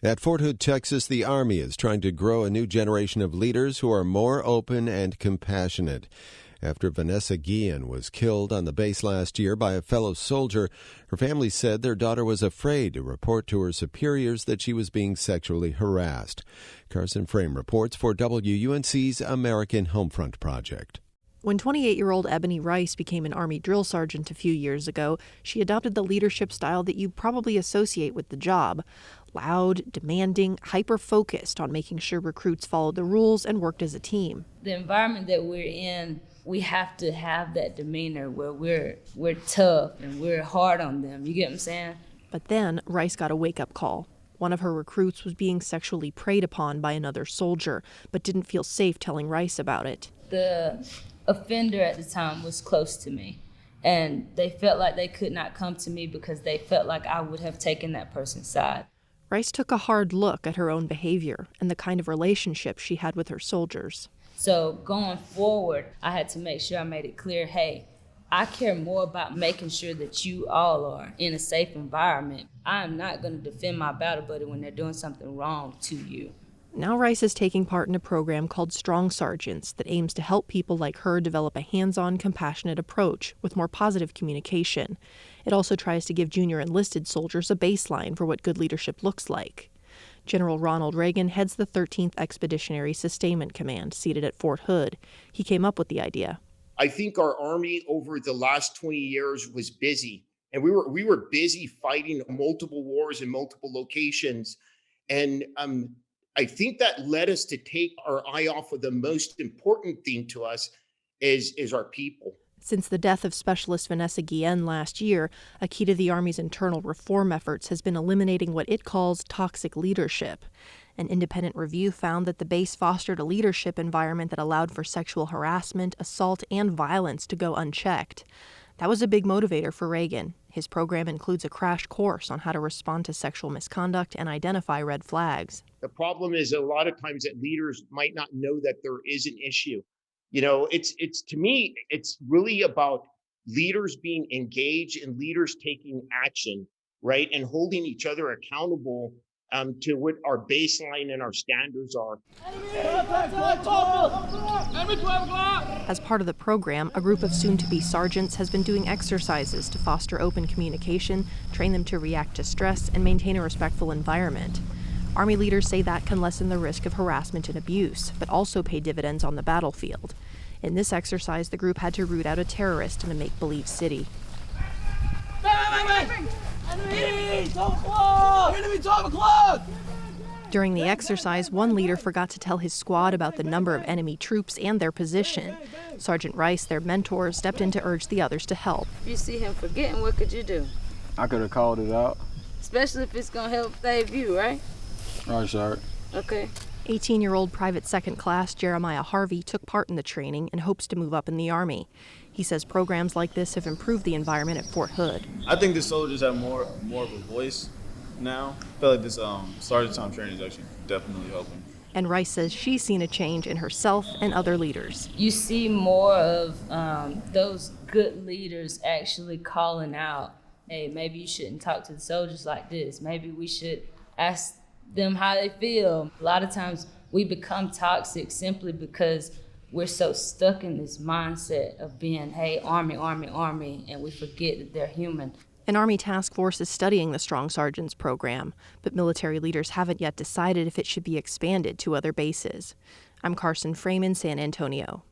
At Fort Hood, Texas, the Army is trying to grow a new generation of leaders who are more open and compassionate. After Vanessa Guillen was killed on the base last year by a fellow soldier, her family said their daughter was afraid to report to her superiors that she was being sexually harassed. Carson Frame reports for WUNC's American Homefront Project. When 28-year-old Ebony Rice became an Army drill sergeant a few years ago, she adopted the leadership style that you probably associate with the job. Loud, demanding, hyper-focused on making sure recruits followed the rules and worked as a team. The environment that we're in, we have to have that demeanor where we're tough and we're hard on them. You get what I'm saying? But then Rice got a wake-up call. One of her recruits was being sexually preyed upon by another soldier, but didn't feel safe telling Rice about it. The offender at the time was close to me, and they felt like they could not come to me because they felt like I would have taken that person's side. Rice took a hard look at her own behavior and the kind of relationship she had with her soldiers. So going forward, I had to make sure I made it clear, hey, I care more about making sure that you all are in a safe environment. I am not going to defend my battle buddy when they're doing something wrong to you. Now Rice is taking part in a program called Strong Sergeants that aims to help people like her develop a hands-on, compassionate approach with more positive communication. It also tries to give junior enlisted soldiers a baseline for what good leadership looks like. General Ronald Reagan heads the 13th Expeditionary Sustainment Command, seated at Fort Hood. He came up with the idea. I think our Army over the last 20 years was busy, and we were busy fighting multiple wars in multiple locations. And I think that led us to take our eye off of the most important thing to us is our people. Since the death of Specialist Vanessa Guillen last year, a key to the Army's internal reform efforts has been eliminating what it calls toxic leadership. An independent review found that the base fostered a leadership environment that allowed for sexual harassment, assault, and violence to go unchecked. That was a big motivator for Reagan. His program includes a crash course on how to respond to sexual misconduct and identify red flags. The problem is a lot of times that leaders might not know that there is an issue. You know, it's to me, it's really about leaders being engaged and leaders taking action, right? And holding each other accountable to what our baseline and our standards are. As part of the program, a group of soon-to-be sergeants has been doing exercises to foster open communication, train them to react to stress, and maintain a respectful environment. Army leaders say that can lessen the risk of harassment and abuse, but also pay dividends on the battlefield. In this exercise, the group had to root out a terrorist in a make-believe city. During the exercise, one leader forgot to tell his squad about the number of enemy troops and their position. Sergeant Rice, their mentor, stepped in to urge the others to help. If you see him forgetting, what could you do? I could have called it out. Especially if it's going to help save you, right? Right, sir. Okay. 18-year-old Private Second Class Jeremiah Harvey took part in the training and hopes to move up in the Army. He says programs like this have improved the environment at Fort Hood. I think the soldiers have more of a voice now. I feel like this sergeant time training is actually definitely helping. And Rice says she's seen a change in herself and other leaders. You see more of those good leaders actually calling out, hey, maybe you shouldn't talk to the soldiers like this. Maybe we should ask them how they feel. A lot of times we become toxic simply because we're so stuck in this mindset of being, hey, Army, Army, Army, and we forget that they're human. An Army task force is studying the Strong Sergeants program, but military leaders haven't yet decided if it should be expanded to other bases. I'm Carson Frame in San Antonio.